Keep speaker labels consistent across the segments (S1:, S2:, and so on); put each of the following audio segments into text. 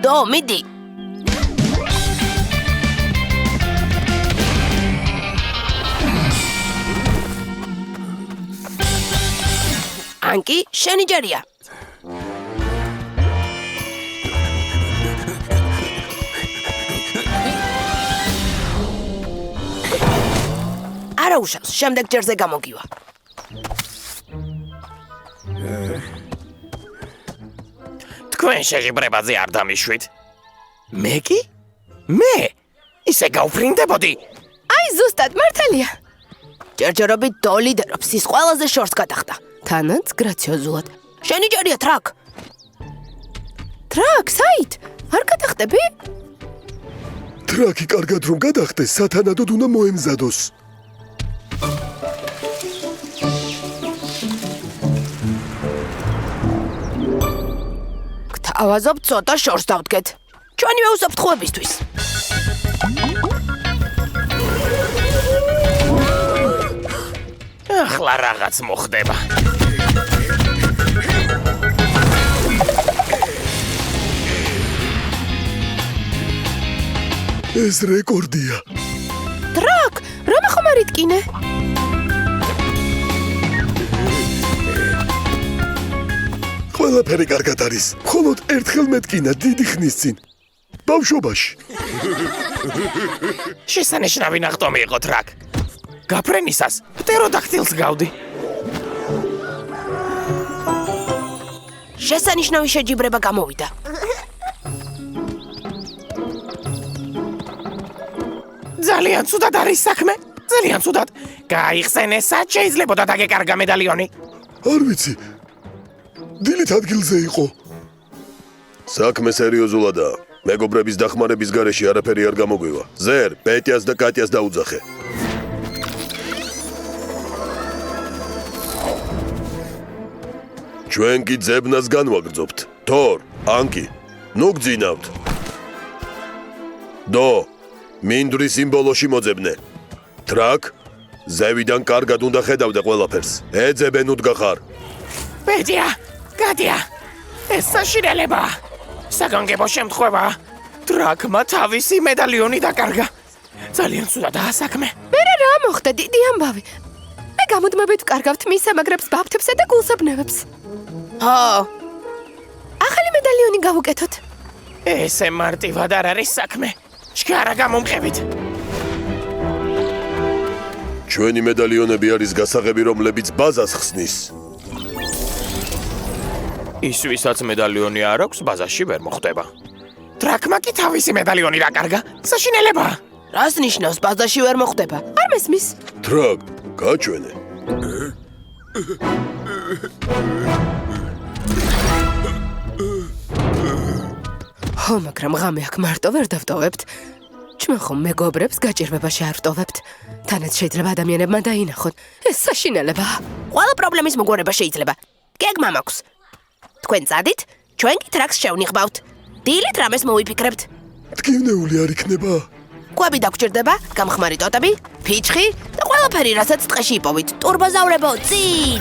S1: დო, მიდი. ანკი, შენი ჯერია. არა უშავს, შემდეგ ჯერზე გამოგივა.
S2: თქვენ შეჯიბრებაზე არ დამიშვით. მე კი? მე? ისე გავფრინდებოდი.
S1: აი ზუსტად მართალია. ჯერჯერობით დო ლიდერობს, ის ყველაზე შორს გადახდა. თანაც გრაციოზულად. შენი ჯერია ტრაკ. ტრაკ, საით? არ გადახდები?
S3: ტრაკი კარგად რომ გადახდეს, სათანადოდ უნდა მოემზადოს.
S1: გთავაზობ ცოტა შორს დავდგეთ. ჩვენივე ვუსწრებთ ხვებისთვის.
S2: ახლა რაღაც მოხდება.
S3: ეს რეკორდია.
S1: ტრაკ, რამე ხომ არ იტკინე?
S3: ყველაფერი კარგად არის. მხოლოდ ერთხელ მეტკინა დიდი ხნის წინ. ბავშვობაში.
S2: შესანიშნავი ნახტომი იყო ტრაკ. გაფრენისას პტეროდაქტილს გავდი.
S1: შესანიშნავი შეჯიბრება გამოვიდა.
S2: ძალიან ცუდად არის საქმე. ძალიან ცუდად. გაიხსენე, სად შეიძლებოდა დაგეკარგა მედალიონი.
S3: არ ვიცი. დილით ადგილზე იყო. საქმე სერიოზულადაა. მეგობრების დახმარების გარეშე არაფერი არ გამოგვივა. ზერ, პეტიას და კატიას დაუძახე. ჩვენ კი ძებნას განვაგრძობთ. თორ, ანკი, ნუ გძინავთ. დო, მინდვრის სიმბოლოში მოძებნე. ტრაკ, ზევიდან კარგად უნდა ხედავდე ყველაფერს. ეძებენ უდგახარ.
S2: პეტია, კატია, ეს საშინელება. საგანგებო შემთხვევა. ტრაკმა თავისი მედალიონი დაკარგა. ძალიან ცუდადაა საქმე.
S1: მე რა მოხდა, დიდი ამბავი. მე გამუდმებით ვკარგავთ მის სამაგრებს, ბაფთებსა და გულსაბნევებს. ჰო. ახალი მედალიონი გავუკეთოთ.
S2: ესე მარტივად არ არის საქმე. ჩქარა გამომყევით.
S3: ჩვენი მედალიონები არის გასაღები, რომლებიც ბაზას ხსნის.
S2: ის ვისაც მედალიონი არ აქვს, ბაზაში ვერ მოხვდება. ტრაკმა კი თავისი მედალიონი დაკარგა. საშინელება.
S1: რას ნიშნავს ბაზაში ვერ მოხვდება? არ მესმის.
S3: ტრაკ, გაჩვენე.
S1: ხო, მაგრამ ღამე აქ მარტო ვერ დავტოვებთ. ჩვენ ხომ მეგობრებს გაჭირვებაში არ ვტოვებთ. თანაც შეიძლება ადამიანებმა დაინახონ. ეს საშინელებაა. ყველა პრობლემის მოგვარება შეიძლება. გეგმა მაქვს. თქვენ წადით, ჩვენ კი ტრაკს შევნიღბავთ. დილით რამეს მოვიფიქრებთ.
S3: ტკივნეული არ იქნება?
S1: კვები დაგჭირდება, გამხმარი ტოტები, ფიჩხი და ყველაფერი, რასაც ტყეში იპოვით. ტურბოზავრებო, წინ!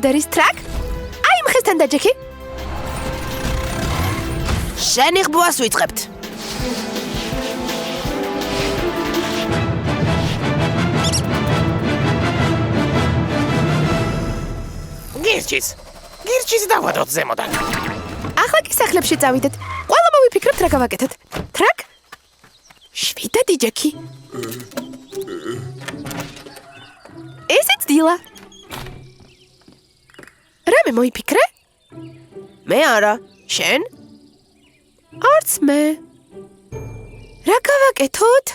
S1: არის ტრაკ? აი მხესთან დაჯექი. შენი ხბუას ვიწყებთ.
S2: გირჩის დავადოთ ზემოდან.
S1: ახლა კი სახლებში წავიდეთ. ყველა მოვიფიქრებთ რა გავაკეთეთ. ტრაკ? შვიდად იჯექი. ესეც დილა. რამე მოიფიქრე? მე არა, შენ? არც მე. რა გავაკეთოთ?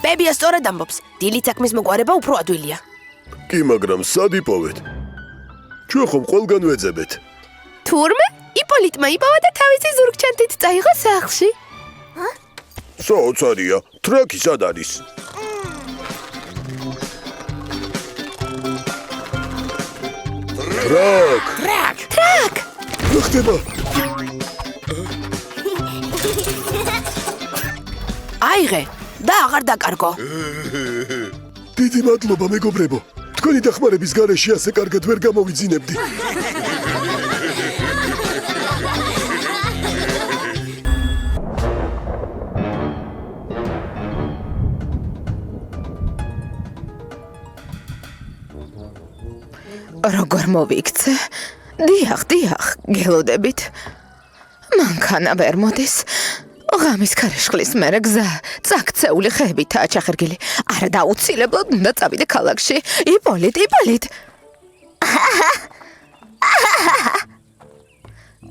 S1: ბებია სწორად ამბობს, დილით საქმის მოგვარება უფრო ადვილია.
S3: კი, მაგრამ სად იპოვეთ? ჩვენ ხომ ყველგან ვეძებეთ.
S1: თურმე იპოლიტმა იპოვა და თავისი ზურგჩანთით წაიღო სახლში.
S3: საოცარია, ტრაკი სად არის? ტრაკ!
S1: ტრაკ!
S3: რა ხდება?
S1: აიღე და აღარ დაკარგო.
S3: დიდი მადლობა მეგობრებო. თქვენი დახმარების გარეშე ასე კარგად ვერ გამოვიძინებდი.
S1: როგორ მოვიქცე? დიახ, გელოდებით. მანქანა ვერ მოდის. ღამის ქარიშხლის მერე გზა წაქცეული ხეებითაა ჩახერგილი. არა დაუცილებლად უნდა წავიდე ქალაქში. იპოლიტ.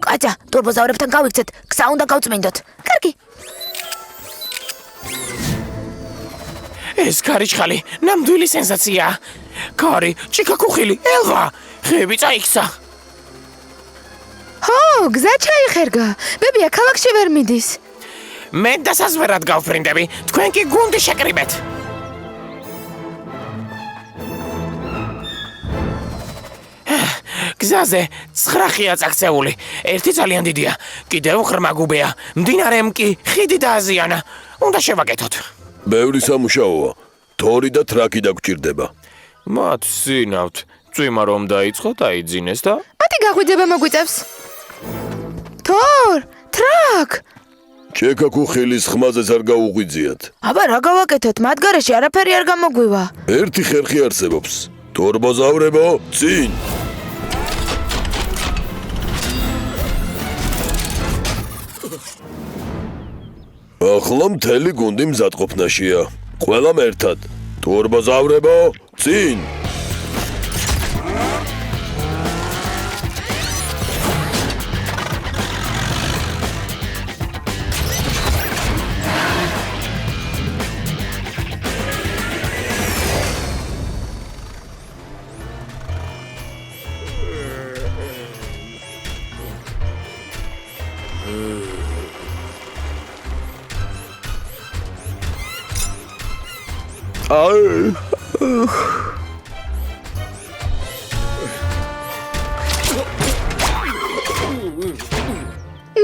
S4: კატა, ტურბოზავრებთან გავიქცეთ. გზა უნდა გავწმინდოთ. კარგი.
S2: ეს ქარიშხალი ნამდვილი სენსაციაა. კარი, ჭიქაკუხილი, ელღა, ხეები წაიქცა.
S1: ჰო, გზა ჩაიხერგა. ბებია ქალაქში ვერ მიდის.
S2: მე დასაზვერად გავფრინდები, თქვენ კი გუნდი შეკრიბეთ. გზაზე 9 ხეა წაქცეული. ერთი ძალიან დიდია, კიდევ ღრმა გუბეა. მდინარემ კი ხიდი დააზიანა. უნდა შევაკეთოთ.
S3: ბევრი სამუშაოა. თორი და ტრაკი დაგჭირდება.
S2: მათ სინავთ, წვიმა რომ დაიწყოთ, აიძინეს და
S1: მათი გაღვიძება მოგვიწევს. თორ, ტრაკ.
S3: ჭიქაკუხილის ხმაზეც არ გაუღვიძიათ.
S4: აბა რა გავაკეთოთ? მათ გარეშე არაფერი არ გამოგვივა.
S3: ერთი ხერხი არსებობს. თორბოზავრებო, წინ! ახლა მთელი გუნდი მზადყოფნაშია. ყველამ ერთად. თორბოზავრებო, წინ!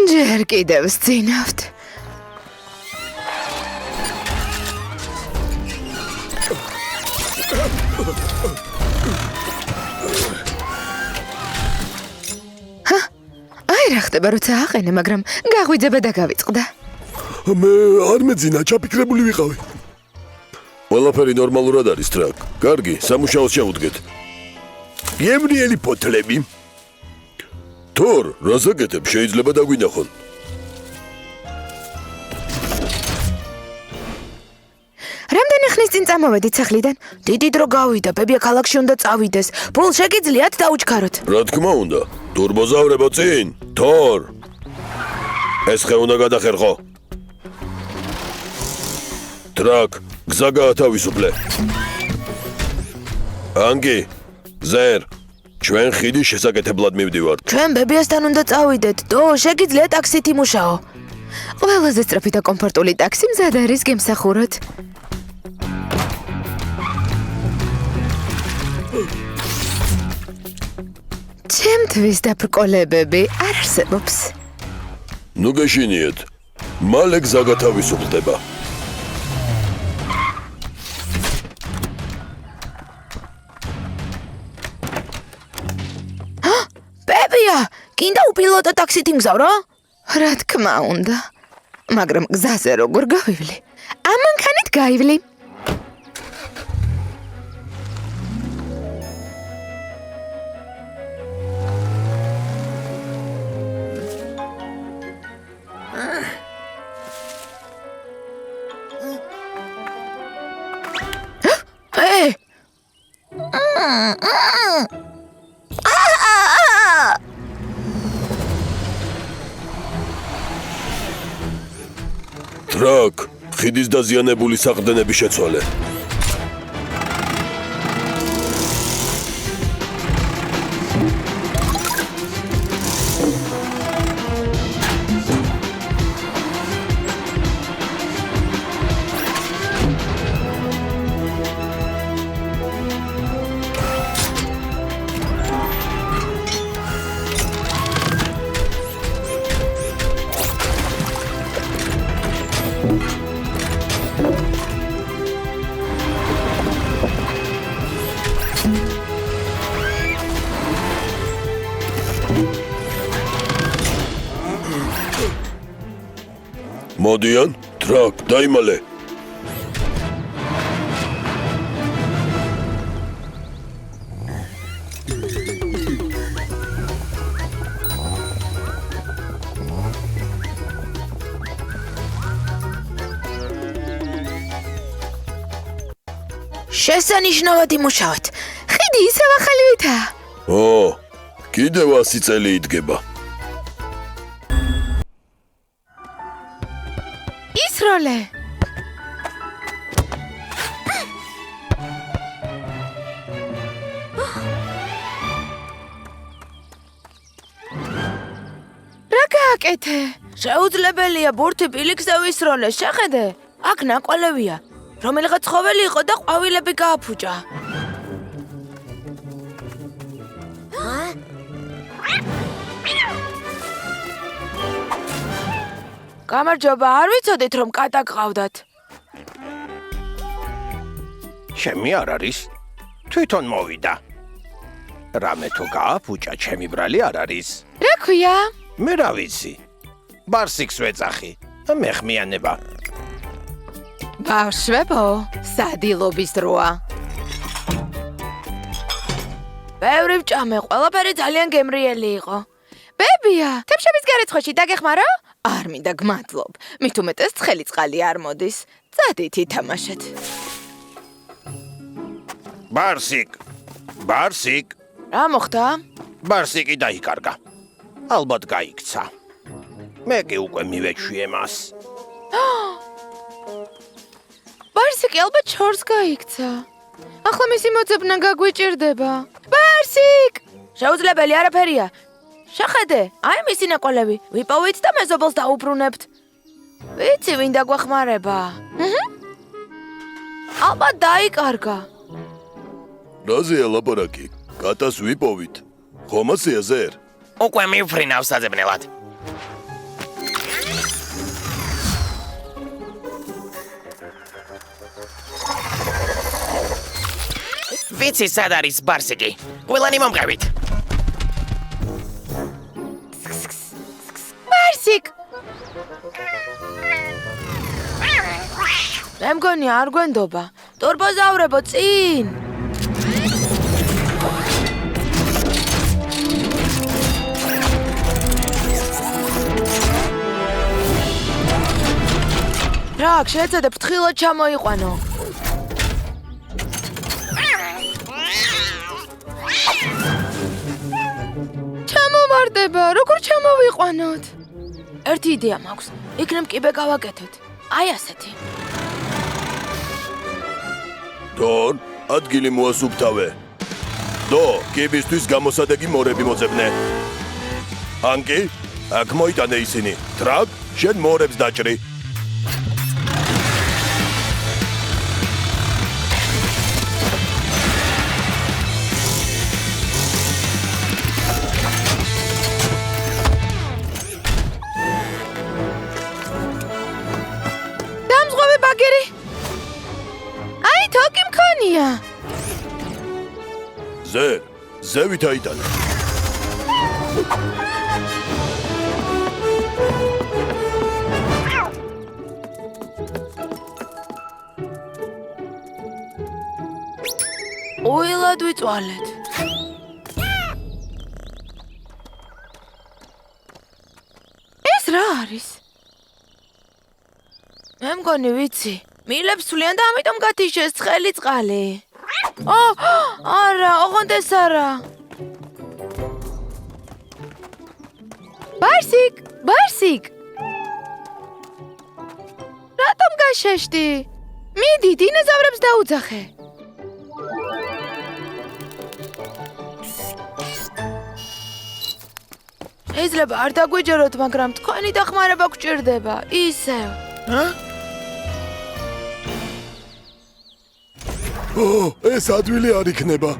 S1: ჯერ კიდევ სწინავთ. აი რა ხდება როცა აყენე, მაგრამ გაღვიძება და გავიწყდა.
S3: მე არ მეძინა, ჩაფიქრებული ვიყავი. ყველაფერი ნორმალურად არის, ტრაკ. კარგი, სამუშაოს შევუდგეთ. გემრიელი ფოთლები. თორ, რას აკეთებ? შეიძლება დაგვინახონ.
S1: რამდენი ხნის წინ წამოვედით სახლიდან?
S4: დიდი დრო გავიდა, ბებია ქალაქში უნდა წავიდეს. ბულ შეგიძლიათ დაუჩქაროთ.
S3: რა თქმა უნდა. თურბოზავრებო, წინ! თორ! ეს ხე უნდა გადახერხო. ტრაკ, გზა გაათავისუფლე. ანგი, ზერ, ჩვენ ხიდის შესაკეთებლად მივდივართ.
S4: ჩვენ ბებიასთან უნდა წავიდეთ. დო, შეგიძლიათ ტაქსით იმუშაო.
S1: ყველაზე სწრაფი და კომფორტული ტაქსი მზად არის გემსახუროთ. ჩემთვის დაბრკოლებები არ არსებობს.
S3: ნუ გეშინიეთ. მალე გზა გათავისუფლდება.
S4: ბებია, კიდე უპილოტო ტაქსით იმგზავრო?
S1: რა თქმა უნდა. მაგრამ გზაზე როგორ გავივლი? ამ მანქანით გაივლი.
S3: ტრაკ, ხიდის დაზიანებული საყრდენები შეცვალე. მოდიან, ტრაკ, დაიმალე.
S4: შესანიშნავად იმუშავეთ. ხიდი ისევ ახალივითაა.
S3: ო, კიდევ 100 წელი იდგება.
S4: ისროლე. რა გააკეთე? შეუძლებელია ბურთი პილიქზე ვისროლეს, შეხედე? აქ ნაკვალევია. რომელიღაც ცხოველი იყო და ყვავილები გააფუჭა. გამარჯობა, არ ვიცოდით რომ კატა გყავდათ.
S2: ჩემი არ არის. თვითონ მოვიდა. რამე თუ გააფუჭა, ჩემი ბრალი არ არის.
S4: რა ქვია?
S2: მე რა ვიცი. ბარსიკს ვეძახი. მეხმიანება.
S4: ბავშვებო, სადილობის დროა. ბევრი ვჭამე, ყველაფერი ძალიან გემრიელი იყო. ბებია, თემშების გარეცხოში დაგეხმარო? არ მინდა გმადლობ. მით უმეტეს ცხელი წყალი არ მოდის. წადით ითამაშეთ.
S2: ბარსიკ. ბარსიკ.
S4: რა მოხდა?
S2: ბარსიკი დაიკარგა. ალბათ გაიქცა. მე კი უკვე მივეჩვიე მას.
S4: ბარსიკი ალბათ შორს გაიქცა. ახლა მისი მოძებნა გაგვიჭირდება. ბარსიკ! შეუძლებელი არაფერია. შეხედე, აი მისი ნაკვალევი. ვიპოვით და მეზობელს დაუბრუნებთ. ვიცი, ვინ დაგვახმარება. ალბათ დაიკარგა.
S3: რაზეა ლაპარაკი? კატას ვიპოვით. ხომასია ზერ?
S2: უკვე მივფრინავ საძებნელად. ვიცი სად არის ბარსიკი. ყველანი მომყევით.
S4: ბარსიკ! მე მგონი არ გვენდობა. ტორბოზავრებო წინ! რა, შეეცადე ფრთხილად ჩამოიყვანო. ჩამოვარდება, როგორ ჩამოვიყვანოთ? ერთი იდეა მაქვს. იქნებ კიბე გავაკეთოთ. აი ასეთი.
S3: დონ, ადგილი მოასუფთავე. დო, კიბისთვის გამოსადეგი მორები მოძებნე. ანკი, აქ მოიტანე ისინი. ტრაკ, შენ მორებს დაჭრი.
S4: დამზღვევი ბაგერი. აი, თოკი მქონია.
S3: ზერ, ზევით აიტანე.
S4: უილად ვიწვალეთ. ეს რა არის? მე მგონი ვიცი. მილებს სვლიან და ამიტომ გათიშეს ცხელი წყალი. არა, ოღონდ ეს არა. ბარსიკ, ბარსიკ. რატომ გაშეშდი? მიდი, დინოზავრებს დაუძახე. შეიძლება არ დაგვიჯეროთ, მაგრამ თქვენი დახმარება გვჭირდება. ისევ.
S3: ეს ადვილი არ იქნება.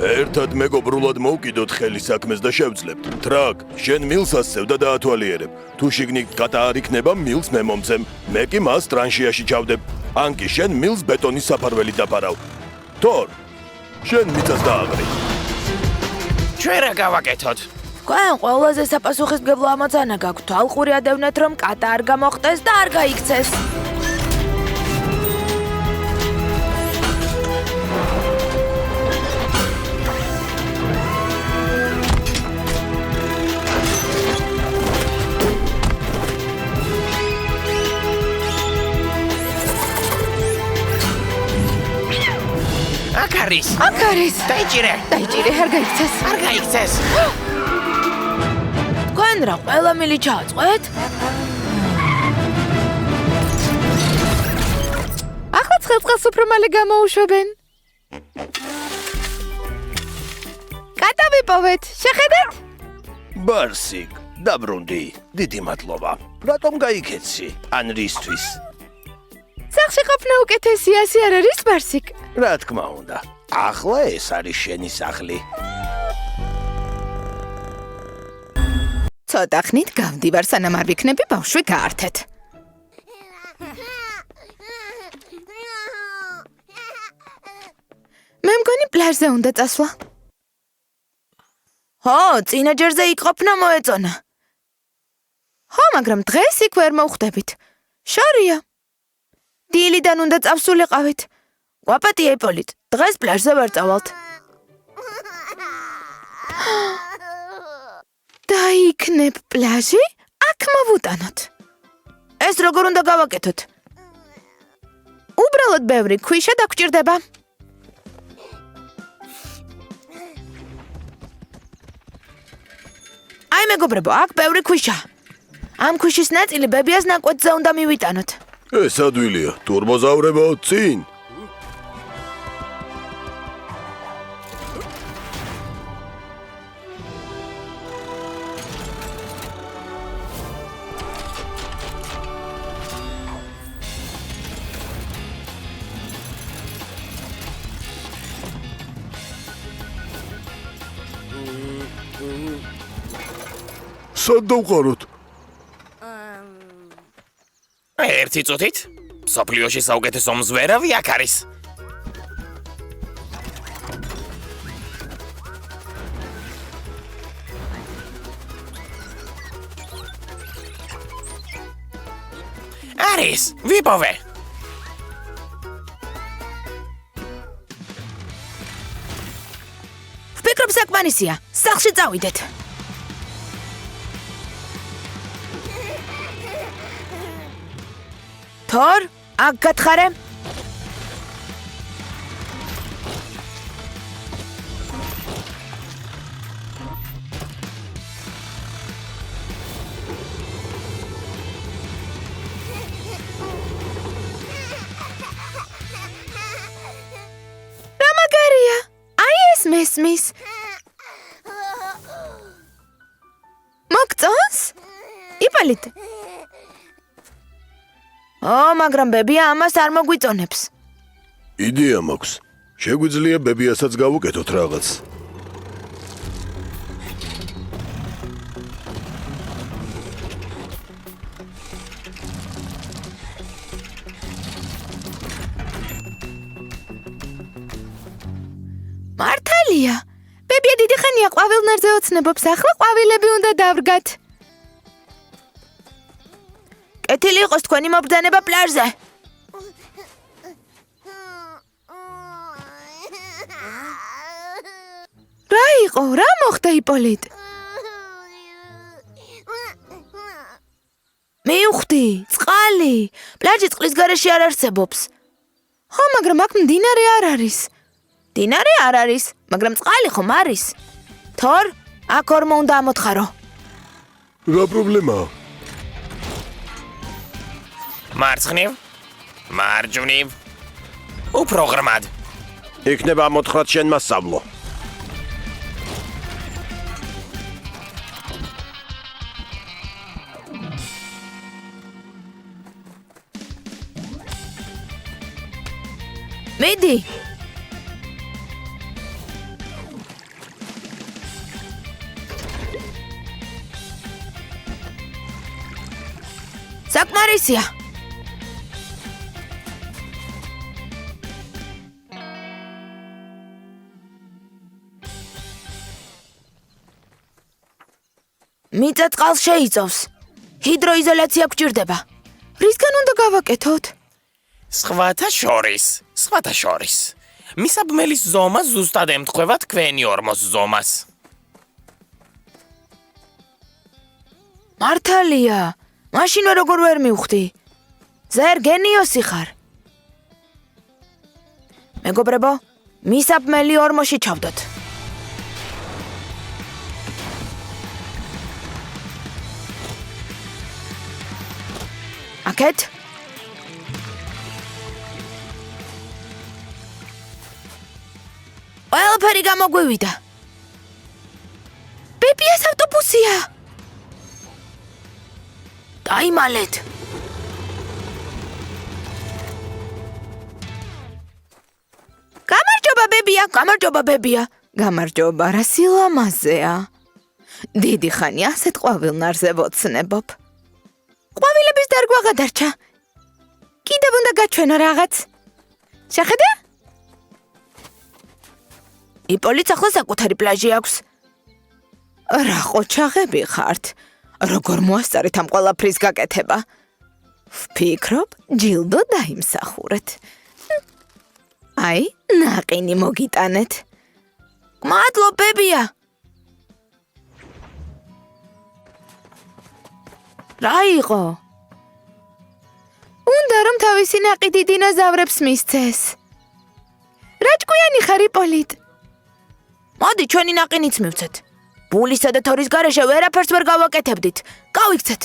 S3: ერთად მეგობრულად მოვკიდოთ ხელი საქმეს და შევძლებთ. ტრაკ, შენ მილს ასწევ და დაათვალიერებ. თუ შიგნით კატა არ იქნება, მილს მე მომცემ. მე კი მას ტრანშიაში ჩავდებ. ანკი, შენ მილს ბეტონის საფარველი დაფარავ. თორ, შენ მიწას დააღრი.
S2: ჩვენ რა გავაკეთოთ?
S4: თქვენ ყველაზე საპასუხისმგებლო ამოცანა გაქვთ თვალყური ადევნეთ რომ კატა არ გამოხდეს და არ გაიქცეს.
S2: აქ არის.
S4: დაიჭირე, არ გაიქცეს.
S2: არ გაიქცეს.
S4: თქვენ რა ყველა მილი ჩააწყვეთ? ახლა ცხელწყალს უფრო მალე გამოუშვებენ. კატა ვიპოვეთ, შეხედეთ?
S3: ბარსიკ, დაბრუნდი. დიდი მადლობა. რატომ გაიქეცი? ან რისთვის?
S4: სახლში ყოფნა უკეთესია, ასე არ არის, ბარსიკ?
S3: რა თქმა უნდა. ახლა ეს არის შენი სახლი.
S4: ცოტა ხნით გავდივარ, სანამ არ ვიქნები ბავშვი გაართეთ. მე მგონი პლაჟზე უნდა წასვლა. ჰო, წინა ჯერზე იქ ყოფნა მოეწონა. ხო, მაგრამ დღეს იქ ვერ მოვხვდებით. შორია. დილიდან უნდა წავსულიყავით. გვაპატია იპოლიტ, დღეს პლაჟზე ვერ წავალთ. დაიქნებ პლაჟი? აქ მოვუტანოთ. ეს როგორ უნდა გავაკეთოთ? უბრალოდ ბევრი ქვიშა დაგჭირდება. აი მეგობრებო, აქ ბევრი ქვიშა. ამ ქვიშის ნაწილი ბებიას ნაკვეთზე უნდა მივიტანოთ.
S3: ეს ადვილია, ტურბოზავრებო, წინ. სად დავყაროთ?
S2: ერთი წუთით. სოფლიოში საუკეთესო მზვერავი აქ არის. არის, ვიპოვე.
S4: ვფიქრობ საკმარისია. სახლში წავიდეთ. თორ, აქ გათხარე. რა მაგარია? აი ეს მესმის. მოგწონს? იპოლიტ. მაგრამ ბებია ამას არ მოგვიწონებს.
S3: იდეა მაქვს. შეგვიძლია ბებიასაც გავუკეთოთ რაღაც.
S4: მართალია. ბებია დიდი ხანია ყვავილნარზე ოცნებობს, ახლა ყვავილები უნდა დავრგათ. კეთილი იყოს თქვენი მობრძანება პლაჟზე. რა იყო? რა მოხდა იპოლიტ? მიუხვდი, წყალი. პლაჟი წყლის გარეშე არ არსებობს. ხო, მაგრამ აქ მდინარე არ არის. მდინარე არ არის, მაგრამ წყალი ხომ არის. თორ, აქ ორმო უნდა ამოთხარო.
S3: რა პრობლემაა?
S2: მარცხნივ, მარჯვნივ. უფრო ღრმად.
S3: იქნება მოთხრათ შენ მასწავლო.
S4: მიდი. საკმარისია. მიწა წყალს შეიწოვს. ჰიდროიზოლაცია გვჭირდება. რისგან უნდა გავაკეთოთ?
S2: სხვათა შორის. მისაბმელის ზომა ზუსტად ემთხვევა თქვენი ორმოს ზომას.
S4: მართალია. მაშინ როგორ ვერ მივხვდი? ზერ გენიოსი ხარ. მეგობრებო, მისაბმელი ორმოში ჩავდოთ. აქეთ? ყველაფერი გამოგვივიდა. ბებიას ავტობუსია. დაიმალეთ. გამარჯობა ბებია. გამარჯობა, რა სილამაზეა. დიდი ხანი ასეთ ყვავილნარზე ვოცნებობ. ყვავილების დარგვა გადარჩა. კიდევ უნდა გაჩვენო რაღაც. შეხედე? იპოლიც ახლა საკუთარი პლაჟი აქვს. რა ყოჩაღები ხართ? როგორ მოასწარეთ ამ ყველაფრის გაკეთება? ვფიქრობ, ჯილდო დაიმსახურეთ. აი, ნაყინი მოგიტანეთ. მადლობ, ბებია. რა იყო? უნდა რომ თავისი ნაყიდი დინოზავრებს მისცეს. რა ჭკვიანი ხარ, იპოლიტ? მოდი, ჩვენი ნაყინიც მივცეთ. ბულისა და თორის გარეშე ვერაფერს ვერ გავაკეთებდით. გავიქცეთ.